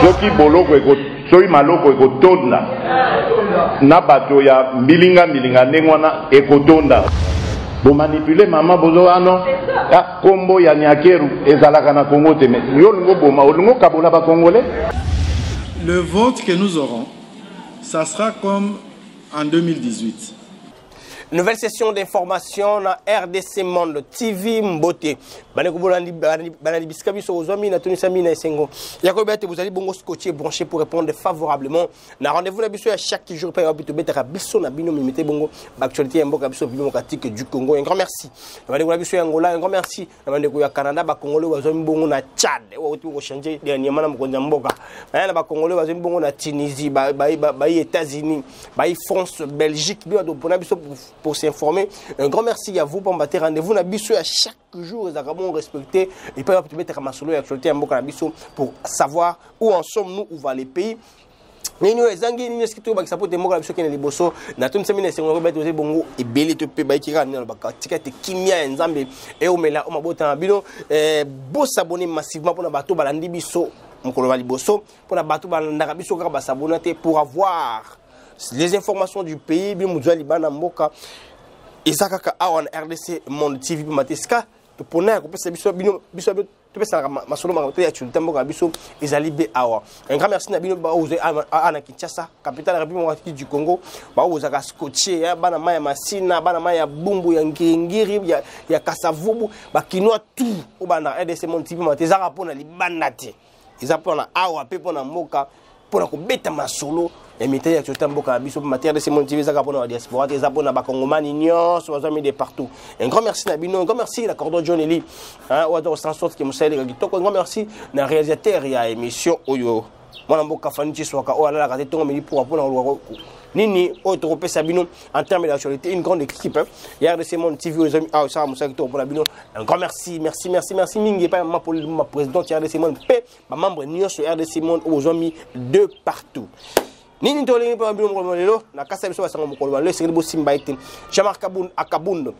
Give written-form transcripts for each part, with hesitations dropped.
soki boloko soki maloko ekotonda na bato ya milinga ndengwana ekotonda bomanipule mama bozo ano ya kombo ya Nyakeru ezalaka na Congo te mais yo lingo boma olingo kabola ba congolais. Le vote que nous aurons, ça sera comme en 2018. Nouvelle session d'information na RDC Monde TV Mbote. Banani biskabi so ozami na Tunisia mina esengo. Yakobete vous allez bongo scotché branché pour répondre favorablement. Na rendez-vous na biso à chaque jour pa biso betaka biso na bino mimete bongo actualité mboka biso démocratique du Congo. Un grand merci. Na bandeko na biso ya Angola, un grand merci. Na bandeko ya Canada ba Congolais bazami bongo na Tchad. Wa uti ko changer dernièrement na mkonza mboka. Na ba Congolais bazami bongo na Tunisie, ba États-Unis, ba France, Belgique, bien do pona biso pour s'informer. Un grand merci à vous pour battre rendez-vous na biso à chaque jour les agabons respectés et pas peut mettre comme solo actualité en boka biso pour savoir où en sommes-nous, où va les pays. Nino ezangi nino skito ba sapote moka biso kene liboso na tuni semina sengo beto ze bongo e beli to pe ba kira na ba tikete kimia nzambe e omela o mabota bino bo s'abonner massivement pour na bato balandi biso mokolo ba liboso pour na bato balanda biso ka ba s'abonner pour avoir les informations du pays bien muzwa libana mboka ezakaka awa na RDC Monde TV mateska to pona ko pesa biso biso to pesa masolo makote ya chulta mboka biso ezali be awa. Un grand merci na bino ba oze ana Kinshasa capitale de la République du Congo ba oza ka scotché ya bana maya masina bana maya bumbu ya ngingiri ya kasavubu ba kinwa tout o bana RDC Monde TV matezaka pona libanda te eza pona awa pe pona mboka pona ko beta masolo et mettez ya chota mboka biso matière de ces montives za kapona wa diaspora te za pona ba kongomani nyonso bazami de partout. Un grand merci na bino, un grand merci la cordon John Eli hein wa do sans sorte que musali ka kitoko. Un grand merci na réalisateur ya émission oyo mwana mboka fanichi soka o ala ka tongo meli pour pona nini o to pesa bino en termes d'actualité une grande équipe hier de ces monde TV aux amis ah ça musali to pour bino. Un grand merci mingi pas ma pour ma présidente hier de ces monde pe ma membre nyonso RDC Monde aux amis de partout. Nini tolingi pa bino mo lelo na kasa biso basango mokolo ba le sekeli bo simba ite Jean-Marc Akabundo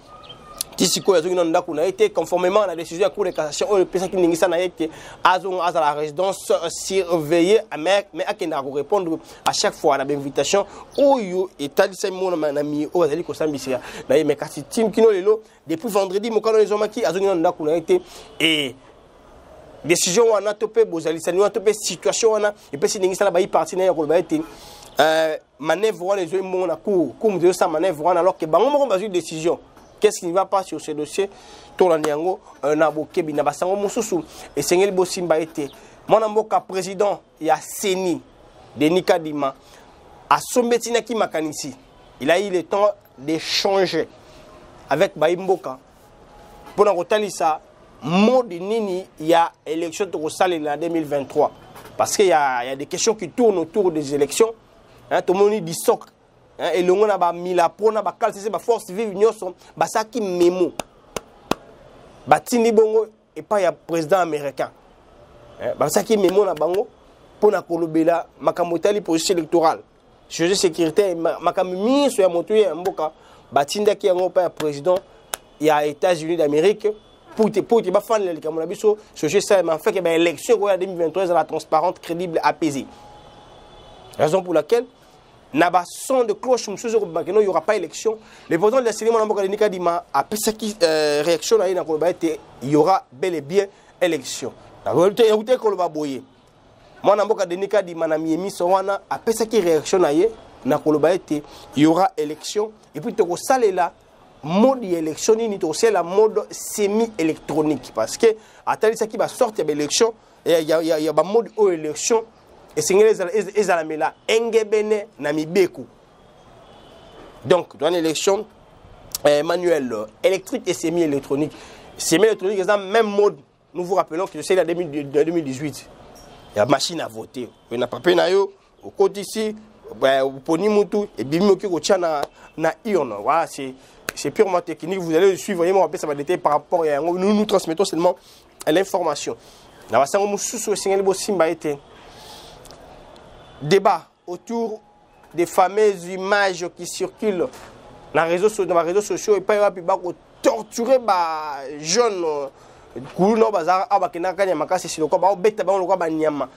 tisiko yazo ngino ndako na été conformément à la décision de la Cour de cassation o pesa ki ningisa na yete azon à la résidence surveillée mais akenda ko répondre à chaque fois à l'invitation oyo etalisa mona manami o bazali ko sambisia na me kasi tim kino lelo depuis vendredi mokano ezomaki azo ngino ndako na été et décision wana topé bozali sani wana topé situation wana et puis siningisa la bayi parti na ya ko ba été manœuvre wana les mo na cour comme de ça manœuvre wana alors que bango moko bazu décision qu'est-ce qui ne va pas sur ce dossier tolanyango na bokebi na basango mususu et sengeli bosimba été mwana mboka président ya Seni Denis Kadima a sommetina ki makanisi il a eu le temps d'échanger avec Baimboka pour na kotalisa mode nini il y a élection to salle en 2023 parce qu'il y a des questions qui tournent autour des élections hein tout le monde dit soc hein et le monde a ba mila pona ba calcé ba force vive union son ba saki memo ba tini bongo et pas ya président américain hein ba saki memo na bango pona kolobela makamotali processus électoral sujet sécurité makamimi so ya moto ya mboka ba tinda ki yango pa ya président ya États-Unis d'Amérique pour te ba fan le kamona biso sujet ça mais en fait que ben élection en 2023 la transparente crédible apaisée raison pour laquelle naba son de cloche musuzo ko il y aura pas élection le président de la Seni mboka Denis Kadima a pesa ki réaction na ko ba été il y aura bel et bien élection na écouter ko ba boyer mwana mboka Denis Kadima na miemi so wana a pesa ki réaction na ko ba été il y aura élection et puis to ko salela mode élection ni to c'est la mode semi électronique parce que atali ça qui va sortir de l'élection il y a ba mode au élection et c'est les alamela engebene na mibeku donc dans l'élection manuel électrique et semi électronique c'est même mode nous vous rappelons que c'est la 2018 il y a machine à voter on n'a pas peine na yo au côté ici poni mutu et bimoki ko tchana na ion voilà c'est purement technique vous allez le suivre vraiment après ça va détailler par rapport à nous transmettons seulement l'information na basango mususu singeli bo simba été débat autour des fameuses images qui circulent dans les réseaux sociaux et pas rapide torturer ba jeunes kuno bazara abakena kanya makasi siloko ba obeta ba lokwa ba nyama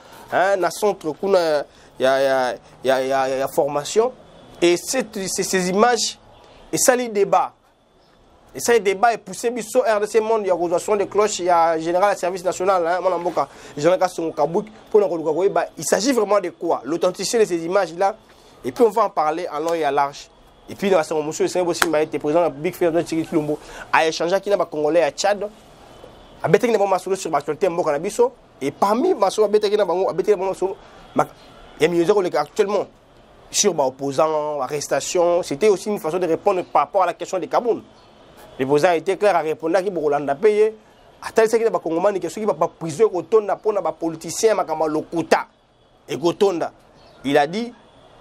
na centre kuna ya formation et ces images et ça les débats. Et ça, le débat est poussé sur RDC Monde, il y a rosation des cloches, il y a général service national, il s'agit vraiment de quoi? L'authenticité de ces images-là, et puis on va en parler en long et à large. Et puis, dans la séance, monsieur le aussi m'a été président de la Big Fair de Thierry Tulombo, à échanger avec les Congolais à Tchad, à Bétek Nabamasolo sur l'actualité en Bokanabiso, et parmi Masolo Bétek Nabango, à Bétek Nabamasolo, il y a mis actuellement sur l'opposant, arrestation, c'était aussi une façon de répondre par rapport à la question des Kaboun. Les opposants étaient clairs à répondre à qui Bolanda payé. À tel que les Congolais qui ne pas prison pour les politiciens, et il a dit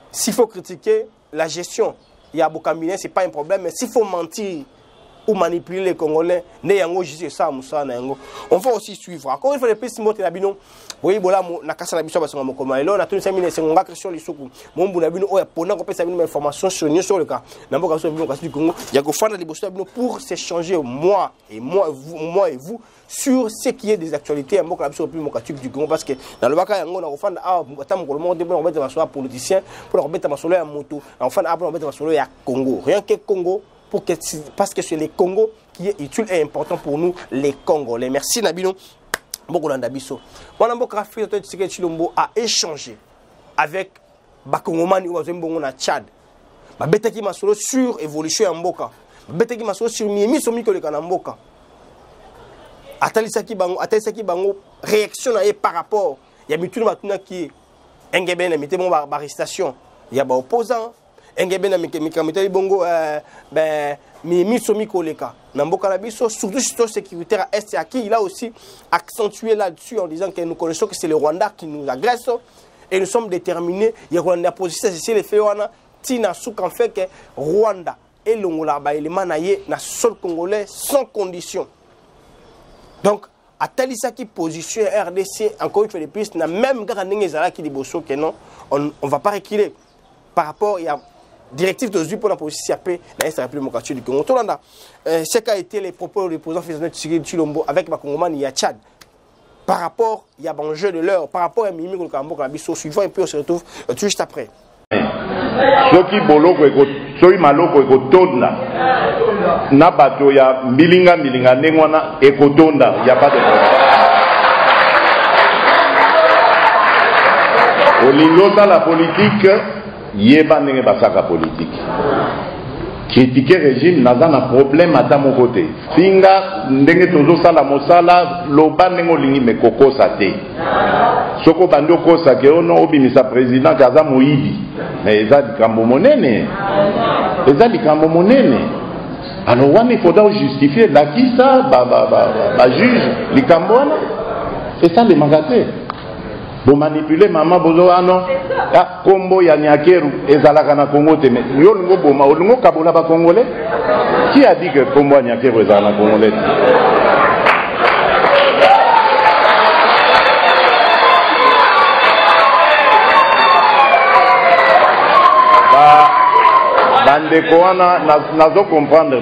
s'il faut critiquer la gestion, il y a beaucoup de ce n'est pas un problème, mais s'il faut mentir ou manipuler les Congolais, on va aussi suivre. Encore une fois, les petits mots de la bino. Oui, voilà, na kasa na biso basanga mokoma elo na tuni samine senga question lisuku mombu na bino oya pona ko pesa bino information sur le cas na mboka so bino kasi du Congo ya ko fanda liboso bino pour s'échanger moi et vous sur ce qui est des actualités à mboka biso plus moka du Congo parce que dans le baka yango na ko fanda atam ko le monde de beta masolo politicien pour ko beta masolo ya moto na fanda ko beta masolo ya Congo rien que Congo parce que c'est les Congo qui est utile et important pour nous les Congolais. Merci Nabino. Bokolanda biso. Wana mboka Afrique Tshisekedi Tshilombo a échangé avec Bakongomani ou Bazembongo na Tchad. Ba betaki masolo sur évolution ya mboka. Ba betaki masolo sur miemi somi ko le kana mboka. Atalisaki bango réaction na par rapport ya mituna batuna ki engebe na mitemo ba arrestation. Ya ba opposant engebe na mikamita bongo miemi somi ko le ka. Namboka Nabiso, surtout sur sécuritaire à Est, qui il a aussi accentué là-dessus en disant que nous connaissons que c'est le Rwanda qui nous agresse et nous sommes déterminés. Il y a Rwanda position, c'est le fait Tina Souk en fait que Rwanda et l'Ongola élément naïe na sol congolais sans condition. Donc à Talisa qui position RDC encore une fois de plus, n'a même gardé Zala qui dit bosso que non, on va pas reculer par rapport il y a directive de pour la police CAP dans la République du Congo. Ce qu'a été les propos du président Tshisekedi Tshilombo avec Bakongomani et Tchad par rapport il y a un jeu de l'heure par rapport à Mimi Kolkambo Kabiso suivant et puis on se retrouve tout juste après. Soki boloko soki maloko ekotonda na bato ya milinga ndengwana ekotonda il y a pas de problème. Olingo la politique yeba ndenge basaka politique. Critiquer régime n'a pas de problème à mon côté. Finga ndenge tozo sala mosala loba ndenge olingi me koko sate. Soko bando kosa ke ono obimisa président kaza moyibi. Mais eza likambo monene. Alors wana il faudra justifier la qui ça ba juge likambo wana. Et ça les magaté. Vous manipulez maman bozo ano ya kombo ya nyakeru ezalaka na Congo te mais yo ngo boma ngo kabola ba congolais qui a dit que kombo ya nyakeru ezalaka na congolais bandeko wana nazo comprendre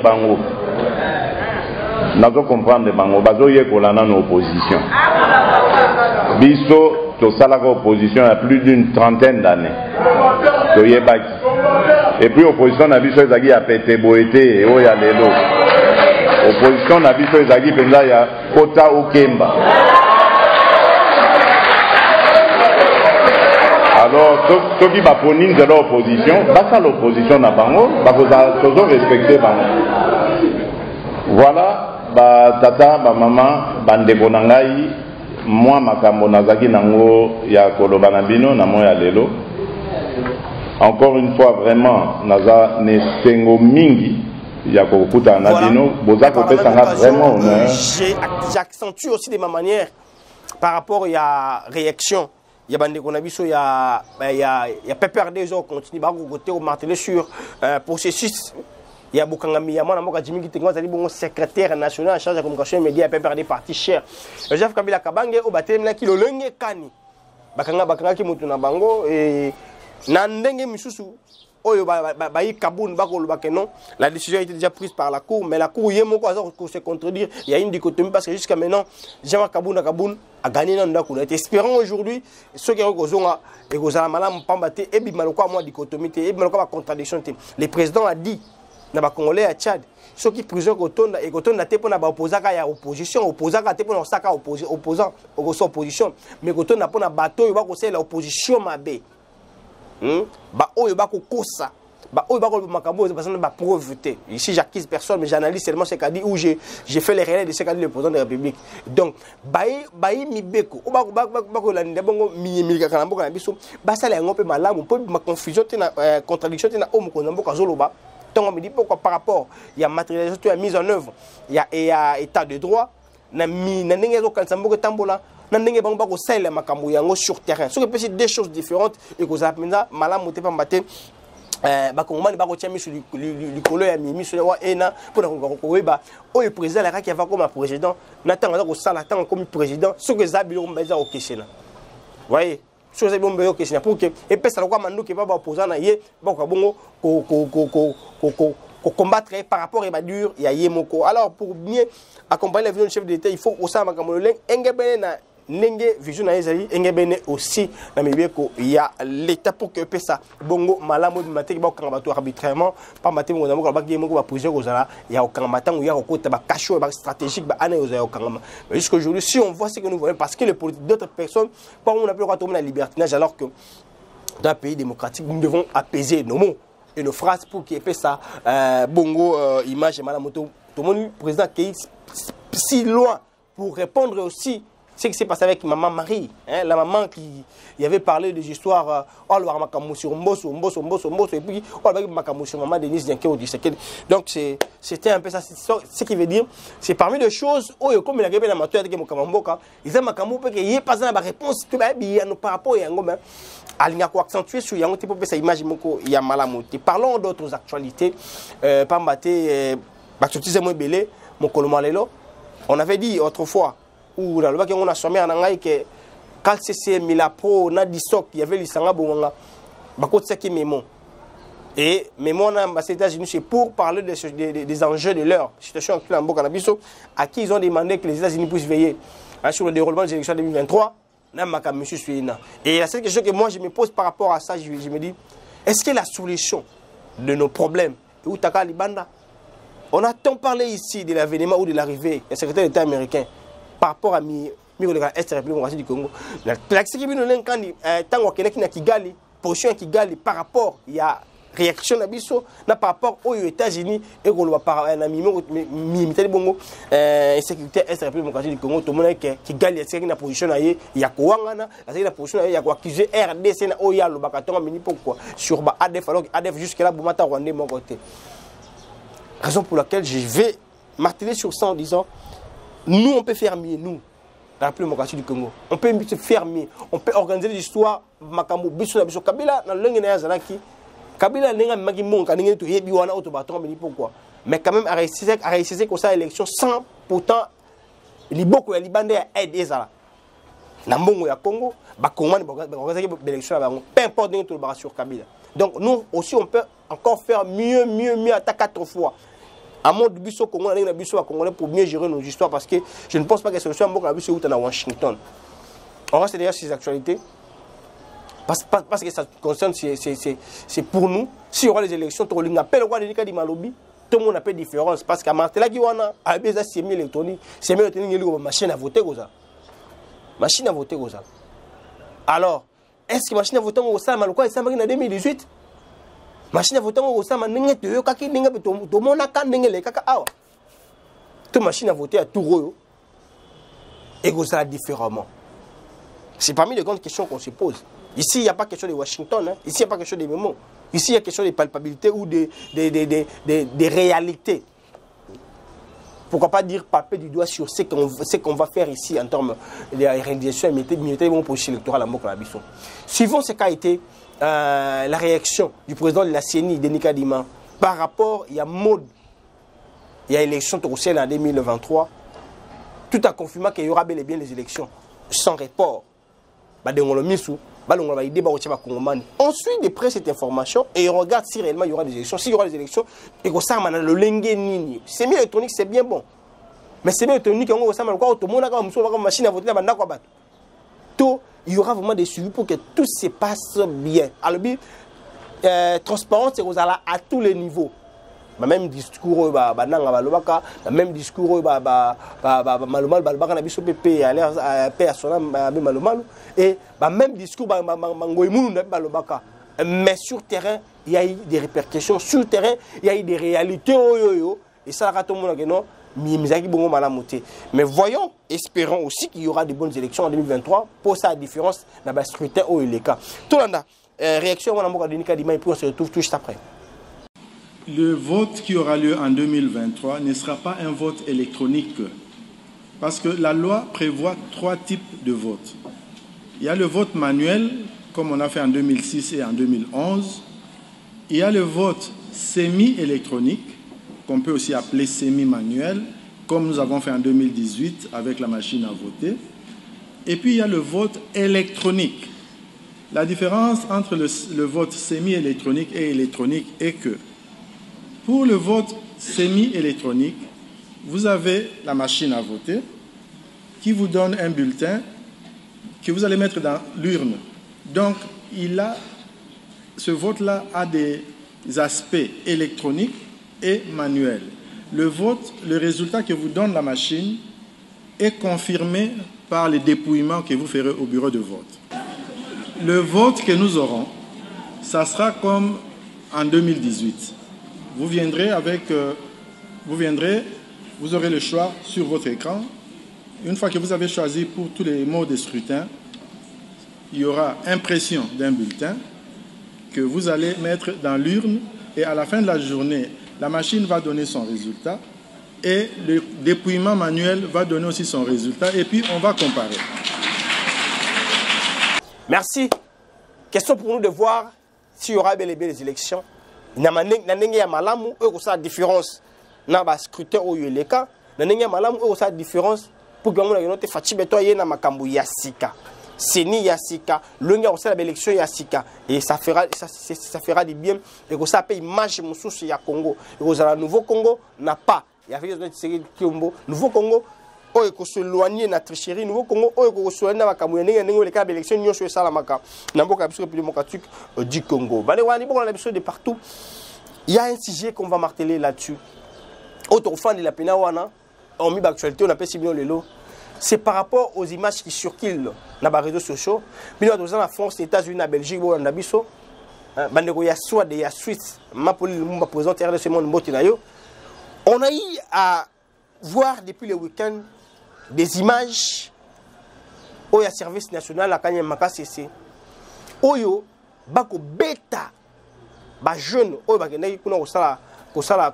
bango bazo yekola na opposition biso to salaka opposition il y a plus d'une trentaine d'années. Et puis opposition na biso ezaki ya pete boete o ya lelo. Opposition na biso ezaki penza ya kota okemba. Alors soki baponi nzela opposition, basa l'opposition na bango, bakoza tozo respecter bango. Voilà, ba tata, ba maman, bandeko na ngai. Moi makambo nazaki nango ya koloba na bino na moya lelo. Encore une fois vraiment naza ne sengo mingi ya kokuta na bino boza ko pesa nga vraiment honneur. J'accentue aussi de ma manière par rapport à réaction. Il y a bande konabiso il y a PPRD zo continue ba côté au marteler sur processus. Il y a Boukangami, il y a moi Jimmy Kitingo, c'est secrétaire national en charge de la communication média et PPRD parti cher. Joseph Kabila Kabange au baptême qui le kani. Bakanga ki mutuna bango et na ndenge misusu non, la décision a été déjà prise par la Cour, mais la Cour, il y a se contredire. Il y a une dichotomie parce que jusqu'à maintenant, Jean-Marc Kaboun a gagné dans le coup. Espérons aujourd'hui, ceux qui ont et dichotomie, et contradiction. Le président a dit, dans le Congolais à Tchad, ceux qui prison kotonda et kotonda te pona ba opposaka ya opposition opposaka te pona saka opposant opposition mais kotonda pona bato yo ba ko la opposition mabe ba oyo ba ko kosa ba oyo ba ko makambo parce que ba pauvreté ici j'accuse personne mais j'analyse seulement ce qu'a dit où j'ai fait les réels de ce qu'a dit le président de la République donc bayi mibeko ba ko la ndebongo mi ka mboka na biso ba sala yango pe malamu po ma confusion te na contradiction te na o mo mboka zoloba. On me dit pourquoi par rapport il y a matérialisation, il y a mise en œuvre, il y a état de droit, na n'engage aucun sambo tambola, n'engage pas au sein la makambo yango sur terrain. Ce que c'est deux choses différentes et que ça maintenant malam monter pas matin. Bah comment on va retirer sur le colère à Mimi sur le ena pour le bah oh le président là qui va comme président n'attend pas au salle attend comme président ce que Zabilo on va dire au question. Voyez. Sur ces bombes que c'est pour que et puis ça le quoi mando qui va opposant na yé bon combattre par rapport à dur il y a yemoko alors pour bien accompagner la vision du chef d'État il faut aussi makamoleng engebene na nenge vision na ezali engebene aussi na mibeko il y a l'état pour que ça bongo malamu de maté ba kangbato arbitrairement pas maté ngo namoko ba game ko ba position ko zala ya okangmata ngo ya ko ta ba cacho ba stratégique ba ana yo za okangma mais jusqu'aujourd'hui si on voit ce que nous voyons parce que les politiques d'autres personnes pas on appelle quoi tomber la libertinage alors que dans un pays démocratique nous devons apaiser nos mots et nos phrases pour qu'il y ait ça bongo image malamu tout le monde président qui est si loin pour répondre aussi ce qui s'est passé avec maman Marie, hein, la maman qui y avait parlé des histoires, oh le makamu sur Mbosso, et puis oh le makamu sur maman Denise Dianke au 17. Donc c'était un peu ça, ce qui veut dire, c'est parmi les choses, oh comme il a gagné la matière avec Mokamboka, ils ont makamu parce qu'il n'y a pas de réponse que par rapport à Yango, il y a quoi accentuer sur Yango, type ça image moko il y a malamuti. Parlons d'autres actualités, pas maté, bactutiser moins belé, mon colomalelo. On avait dit autrefois. Ou dans le bac on a sommé en anglais que quand c'est Milapro na disok il y avait les sanga bonga bakot saki mémo et mémo on a aux États-Unis c'est pour parler des enjeux de leur situation actuelle en Bokanabiso à qui ils ont demandé que les États-Unis puissent veiller sur le déroulement des élections 2023 na maka monsieur Suina et la seule question que moi je me pose par rapport à ça je me dis est-ce que la solution de nos problèmes où taka libanda on a tant parlé ici de l'avènement ou de l'arrivée du secrétaire d'État américain par rapport à mi est République du Congo. La qui vient de l'Enkandi, tant qu'on est qui Kigali, position Kigali par rapport il y a réaction à biso na par rapport aux États-Unis et qu'on va par un ami militaire bongo sécurité est République du Congo tout le monde que Kigali est une position il y a Kouangana c'est une position il y a quoi accuser RDC na oya lo bakatonga mini pourquoi sur ba ADF alors ADF jusque là Boumata Rwandais mon côté. Raison pour laquelle je vais marteler sur ça en disant nous, on peut faire mieux, nous, la République démocratique du Congo. On peut faire mieux. On peut organiser des histoires. Makambo, Bissou, Kabila, dans le Zanaki. Kabila, n'a pas de monde, n'a pas de pourquoi. Mais quand même, à réussir comme ça l'élection sans pourtant, les beaucoup de Libanais aident ça. Dans le Congo, l'élection, peu importe où on sur Kabila. Donc, nous aussi, on peut encore faire mieux, à 4 fois. À mon biso Congolais, na biso Congolais pour mieux gérer nos histoires parce que je ne pense pas que ce soit un bon biso ou à Washington. On reste derrière ces actualités parce que ça concerne c'est pour nous. Si on aura les élections, tout le monde appelle le roi de Nika Malobi, tout le monde appelle différence parce qu'à Martela qui wana a besoin de semi électronique, semi électronique il machine à voter comme ça. Machine à voter comme ça. Alors, est-ce que machine à voter comme ça malquoi ça en 2018? Machine à voter au sein de to kaki ninga to mona kan ninga kaka awa to machine à voter à tout royo et que ça différemment. C'est parmi les grandes questions qu'on se pose. Ici il n'y a pas question de Washington, hein. Ici il n'y a pas question de mémo. Ici il y a question de palpabilité ou de réalité. Pourquoi pas dire paper du doigt sur ce qu'on va faire ici en termes de réalisation militaire pour le électoral en Bokanabiso. Suivant ce qu'a été la réaction du président de la CENI, Denis Kadima, par rapport, il y a mode, il y a élection en 2023, tout a confirmé qu'il y aura bel et bien les élections sans report. Ensuite, d'après cette information, et on regarde si réellement il y aura des élections. S'il y aura des élections, et que ça, le lengue semi-électronique, c'est bien bon. Mais semi-électronique, on va machine à voter, il y aura vraiment des suivis pour que tout se passe bien. Alors, transparence, c'est à tous les niveaux. Même discours, même discours, et même discours, mais sur terrain, il y a eu des répercussions. Sur terrain, il y a eu des réalités. Et ça, mais voyons, espérons aussi qu'il y aura de bonnes élections en 2023 pour sa différence dans le scrutin au LK. Tout le monde, réaction, on se retrouve tout juste après. Le vote qui aura lieu en 2023 ne sera pas un vote électronique parce que la loi prévoit 3 types de votes. Il y a le vote manuel, comme on a fait en 2006 et en 2011. Il y a le vote semi-électronique, qu'on peut aussi appeler semi-manuel, comme nous avons fait en 2018 avec la machine à voter. Et puis il y a le vote électronique. La différence entre le vote semi-électronique et électronique est que pour le vote semi-électronique, vous avez la machine à voter qui vous donne un bulletin que vous allez mettre dans l'urne. Donc, ce vote-là a des aspects électroniques et manuels. Le résultat que vous donne la machine est confirmé par les dépouillements que vous ferez au bureau de vote. Le vote que nous aurons, ça sera comme en 2018. Vous aurez le choix sur votre écran. Une fois que vous avez choisi pour tous les modes de scrutin, il y aura impression d'un bulletin que vous allez mettre dans l'urne et à la fin de la journée, la machine va donner son résultat et le dépouillement manuel va donner aussi son résultat et puis on va comparer. Merci. Question pour nous de voir s'il y aura bel et bien les élections. Il y a une différence dans le scrutin au LK. Il y a une différence pour que nous fassions Yassika. Seni Yassika, l'Unga aussi l'élection Yassika. Et ça fera du bien. Et que ça peut image Moussous ya Congo. Et que le nouveau Congo n'a pas. Il y a le nouveau Congo. Il faut se éloigner de la tricherie. Nouveau Congo, il faut se éloigner de l'élection du Congo. De partout. Il y a un sujet qu'on va marteler là-dessus. Autre fan de la Penawana, on met l'actualité, on appelle Sibino Lelo. C'est par rapport aux images qui circulent dans les réseaux sociaux. Puis nous sommes en France, les États-Unis, la Belgique, il y a soit des Suisses, on a eu à voir depuis le week-end des images où il y a service national à Kanyamaka CC. Oyo, bako beta, ba jeune, oyo bakendaki kuna kosala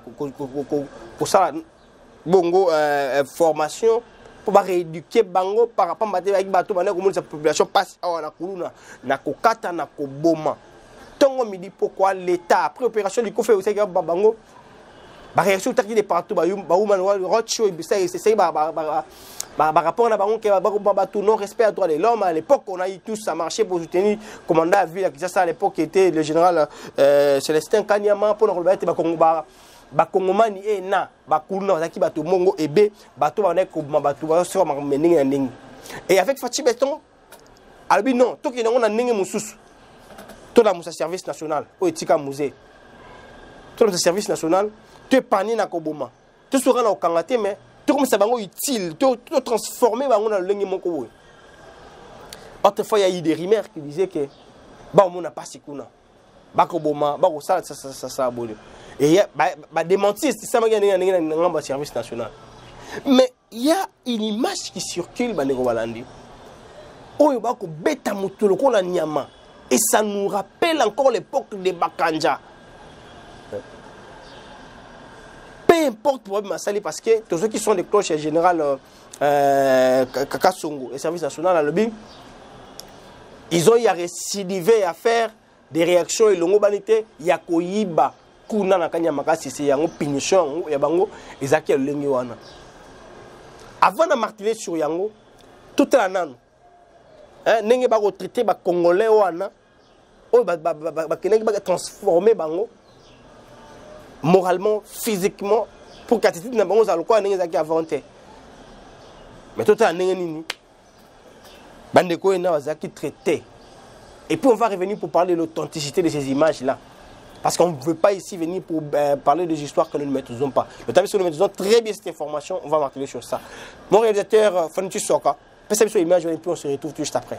bongo formation pour rééduquer bango par rapport à la population passe à la kuluna na kokata na koboma. Tongo midi pourquoi l'État après opération du fait aussi bango ba réaction taki de partout ba woman roadshow bisa c'est rapport à bango que non respect à droit de l'homme. À l'époque on a eu tous à marcher pour soutenir commandant à ville qui ça à l'époque était le général Célestin Kanyama pour le bakongomani na bakuluna bazaki bato mongo ebe bato bana ko bato ba so menenge na ndenge et avec Fachi Beton albi non to ki na ndenge mususu to na musa service national o etika musée to na service national to pani na koboma to sera na okangate mais to comme ça bango utile to transformer bango na ndenge moko boye. Autrefois il y a eu des rumeurs qui disaient que ba on n'a pas sikuna ba koboma ba ko ça bolé. Et il y a des mentis, c'est ça qui est dans le service national. Mais il y a une image qui circule, et ça nous rappelle encore l'époque des Bakanja. Peu importe pour Massali, parce que tous ceux qui sont des cloches général Kakasongo, le service national, ils ont eu à récidiver à faire des réactions et l'ongobanité, il y a Koyiba. Kuna na Kanyamaka c'est yango punition ya bango ezaki lengi wana avant de marteler sur yango toute la nano Nenge ba retraité ba congolais wana. Oh ba transformer bango moralement, physiquement pour qu'attitude na bango za lokwa nenge za ki avanté. Mais tout en nenge nini. Bandeko ena wazaki traité. Et puis on va revenir pour parler de l'authenticité de ces images-là. Parce qu'on ne veut pas ici venir pour parler des histoires que nous ne maîtrisons pas. Le temps que nous maîtrisons très bien cette information, on va marquer sur ça. Mon réalisateur, Fanitu Soka, fais ça sur l'image et puis on se retrouve tout juste après.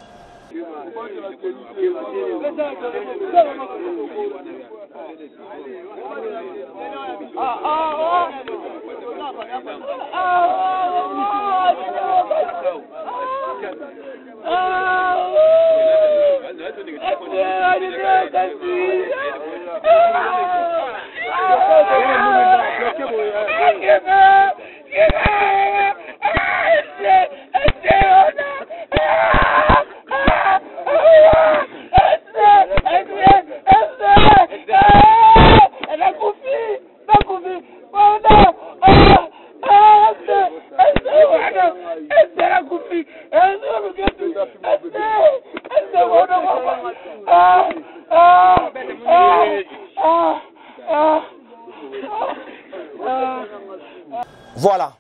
Voilà.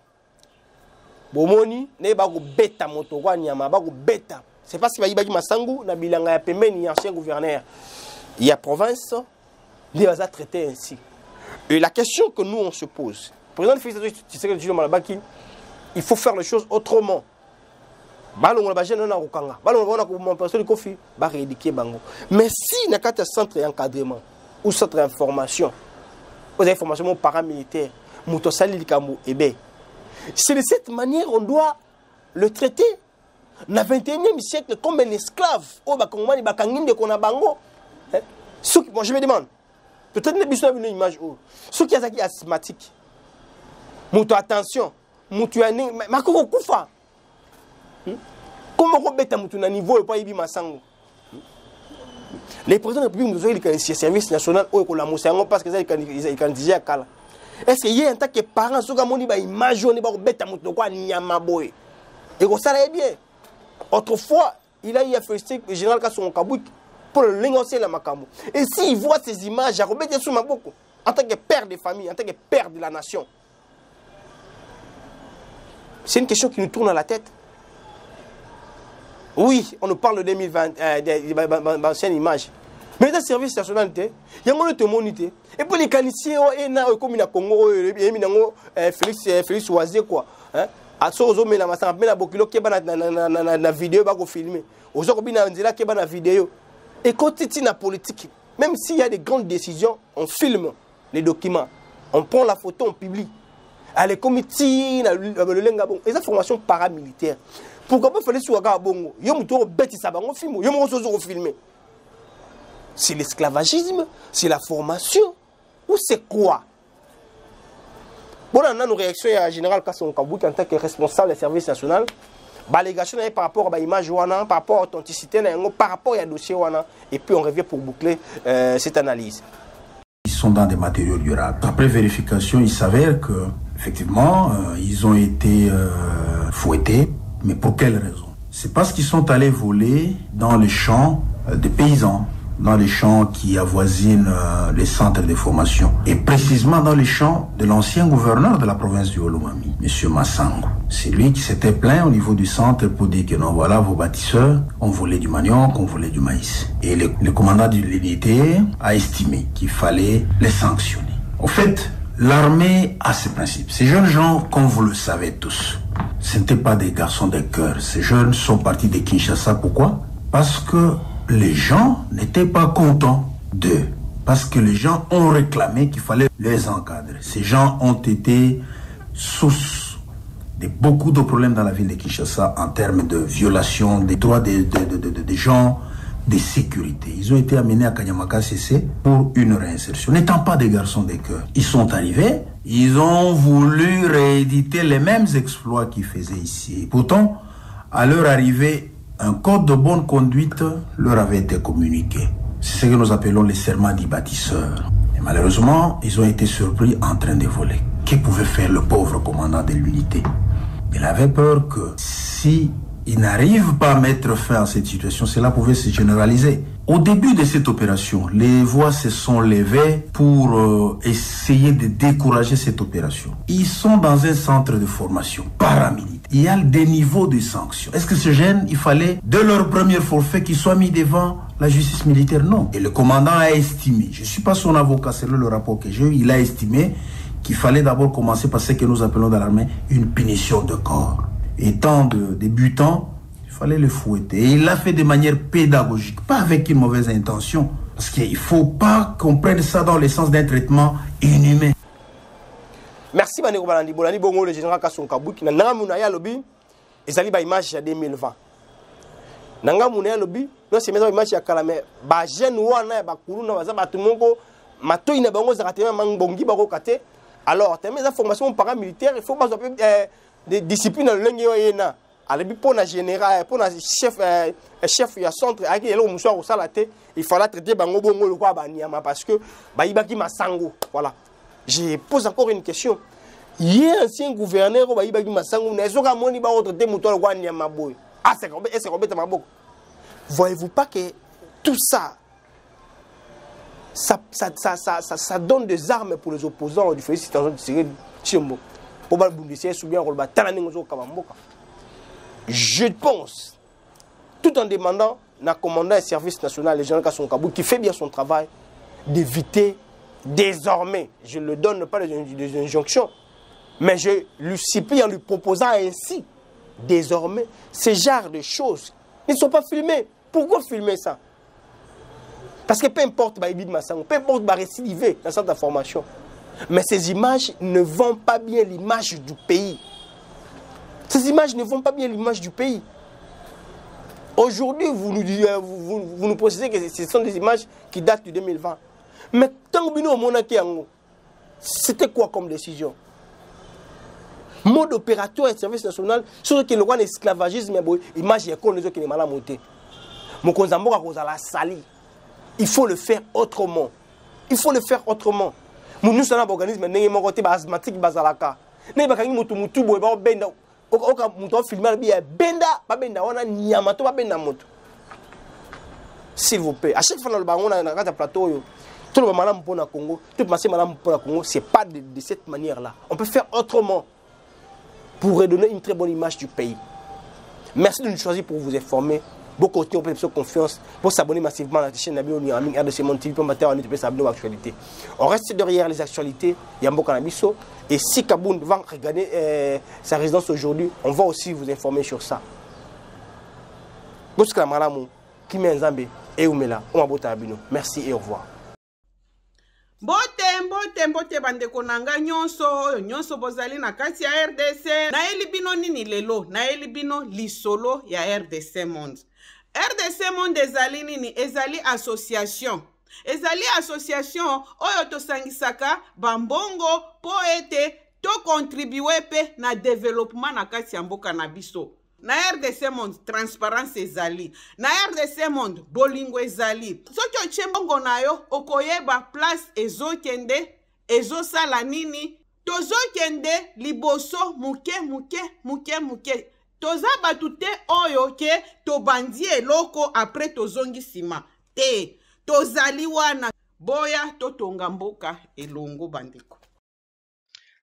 Bomoni ne ba ko beta moto kwa nyama ba ko beta. C'est pas si ba yibaki masangu na bilanga ya pembeni ancien gouverneur. Il y a province les va traiter ainsi. Et la question que nous on se pose. Président Félix Tshisekedi Tshilombo Malabaki, il faut faire les choses autrement. Balongo ba jeune na kokanga. Balongo na ko mon personne kofi ba rééduquer bango. Mais si na kata centre d'encadrement ou centre d'information, aux informations paramilitaires, muto sali likambo ebe. C'est de cette manière on doit le traiter. Dans le 21e siècle, comme un esclave. Oh, bah, comment il y a bango. Moi, je me demande. Peut-être que vous avez une image. Ceux qui sont asthmatiques. Moutou, attention. Moutou, mais comment on fait? Comment on fait un niveau et pas y masango? Les présidents de la République nous ont dit que le service national parce que ils ont dit à est-ce qu'il y a un tas de parents qui ont dit image on est pas bête à moutou quoi nyama boy. Et ça allait bien. Autrefois, il a eu à féliciter le général Kasson Kabouik pour le négocier la Makambo. Et s'il voit ces images, il a sur Maboko en tant que père de famille, en tant que père de la nation. C'est une question qui nous tourne à la tête. Oui, on nous parle de 2020, d'anciennes images. Mais dans le service national, il y a un monité. Et puis les caniciers, comme il Congo, Félix Oisier, quoi. Mais la masse na bokilo ke bana na vidéo ba ko filmer ozo ko bina nzela ke bana vidéo et côté na politique même s'il y a des grandes décisions on filme les documents on prend la photo on publie allez comité na le lenga bon les informations paramilitaires pourquoi pas fallait sur ga bongo yo muto beti sa bango film yo mo zo filmer c'est l'esclavagisme c'est la formation ou c'est quoi? Bon, on a une réaction à général Kasson Kabouik en tant que responsable du service national. Balégation par rapport à l'image, par rapport à l'authenticité, par rapport à dossier. Et puis on revient pour boucler cette analyse. Ils sont dans des matériaux durables. Après vérification, il s'avère que effectivement, ils ont été fouettés. Mais pour quelle raison? C'est parce qu'ils sont allés voler dans les champs des paysans, dans les champs qui avoisinent les centres de formation, et précisément dans les champs de l'ancien gouverneur de la province du Olomami, M. Massango. C'est lui qui s'était plaint au niveau du centre pour dire que non, voilà, vos bâtisseurs ont volé du manioc, ont volé du maïs. Et le commandant de l'unité a estimé qu'il fallait les sanctionner. Au fait, l'armée a ses principes. Ces jeunes gens, comme vous le savez tous, ce n'étaient pas des garçons de cœur. Ces jeunes sont partis de Kinshasa. Pourquoi? Parce que les gens n'étaient pas contents d'eux. Parce que les gens ont réclamé qu'il fallait les encadrer. Ces gens ont été source de beaucoup de problèmes dans la ville de Kinshasa en termes de violation des droits des gens, de sécurité. Ils ont été amenés à Kanyamaka CC pour une réinsertion. N'étant pas des garçons de cœur, ils sont arrivés, ils ont voulu rééditer les mêmes exploits qu'ils faisaient ici. Pourtant, à leur arrivée, un code de bonne conduite leur avait été communiqué. C'est ce que nous appelons les serments du bâtisseur. Et malheureusement, ils ont été surpris en train de voler. Que pouvait faire le pauvre commandant de l'unité? Il avait peur que si ils n'arrivent pas à mettre fin à cette situation, cela pouvait se généraliser. Au début de cette opération, les voix se sont levées pour essayer de décourager cette opération. Ils sont dans un centre de formation paramilitaire. Il y a des niveaux de sanctions. Est-ce que ces jeunes, il fallait, de leur premier forfait, qu'ils soient mis devant la justice militaire? Non. Et le commandant a estimé, je ne suis pas son avocat, c'est le rapport que j'ai eu, il a estimé qu'il fallait d'abord commencer par ce que nous appelons dans l'armée une punition de corps. Étant débutant, il fallait le fouetter. Et il l'a fait de manière pédagogique, pas avec une mauvaise intention. Parce qu'il ne faut pas qu'on prenne ça dans le sens d'un traitement inhumain. Merci Baneko Balandi. Bolandi Bongo, le général Kasson Kabouki. Nanga Mounaya Lobby, ils allaient à l'image de 2020. Nanga Mounaya Lobby, nous c'est une image de Kalamé. Ba jeune wana ba kuluna baza batumongo mato ina bango zakatema mangbongi bako kate. Alors, tu as mes informations paramilitaires, il faut pas des disciplines dans le langue. Pour la général, pour la chef du centre, il fallait traiter Bango Bongo le quoi parce que Baïbaki Massango. Voilà. Je pose encore une question. Il y a un ancien gouverneur Baïbaki Massango, n'est-ce pas mon iba autre démouton le quoi Niama Boy. Ah, c'est Robert Mabok. Voyez-vous pas que tout ça ça donne des armes pour les opposants du fait de Tchimbo. Je pense, tout en demandant à commandant un service national, le général Kasson Kabou, qui fait bien son travail, d'éviter désormais, je ne le donne pas des injonctions, mais je lui supplie en lui proposant ainsi, désormais, ce genre de choses ne sont pas filmées. Pourquoi filmer ça? Parce que peu importe, peu importe, récidiver dans cette information. Mais ces images ne vont pas bien l'image du pays. Ces images ne vont pas bien l'image du pays. Aujourd'hui, vous nous précisez que ce sont des images qui datent de 2020. Mais tant que nous c'était quoi comme décision? Mode opératoire et service national, sur que le roi esclavagisme, image et les autres qui sont mal montés. Mon konzambo a causé la sali. Il faut le faire autrement. Il faut le faire autrement. Nous sommes un organisme asthmatique bazalaka. Nous sommes benda. S'il vous plaît, à chaque fois que nous avons un plateau, tout le monde pour le Congo, tout le Congo, ce n'est pas de cette manière-là. On peut faire autrement pour redonner une très bonne image du pays. Merci de nous choisir pour vous informer. Beaucoup de gens ont confiance pour s'abonner massivement à la chaîne RDC Monde TV pour s'abonner aux actualités. On reste derrière les actualités. Yambo Kanabiso. Et si Kaboun va regarder sa résidence aujourd'hui, on va aussi vous informer sur ça. Merci et au revoir. Mbote bandeko nanga nyonso bozali na kati ya RDC na elibino nini lelo na elibino lisolo ya RDC Monde. RDC Monde ezali nini ezali association oyo tosangisaka bambongo po ete to contribuer pe na développement na kati ya mboka na biso. Na RDC Monde transparence ezali, na RDC Monde bolingo ezali. Soki ochembongo na yo okoyeba place ezokende ezosala nini, tozokende liboso muke. Toza batute oyo ke tobandi eloko après tozongi sima te tozali wana boya totonga mboka elongo bandeko.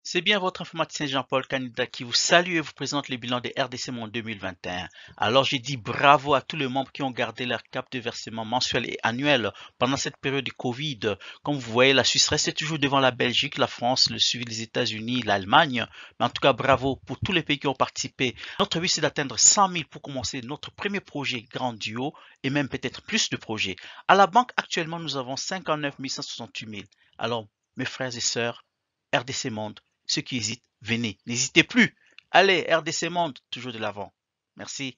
C'est bien votre informaticien Jean-Paul Canida qui vous salue et vous présente le bilan des RDC Monde 2021. Alors je dis bravo à tous les membres qui ont gardé leur cap de versement mensuel et annuel pendant cette période de Covid. Comme vous voyez, la Suisse reste toujours devant la Belgique, la France, le suivi des États-Unis, l'Allemagne. Mais en tout cas, bravo pour tous les pays qui ont participé. Notre but, c'est d'atteindre 100 000 pour commencer notre premier projet Grand Duo et même peut-être plus de projets. À la banque, actuellement, nous avons 59 168 000. Alors, mes frères et sœurs, RDC Monde, ceux qui hésitent, venez. N'hésitez plus. Allez, RDC Monde, toujours de l'avant. Merci.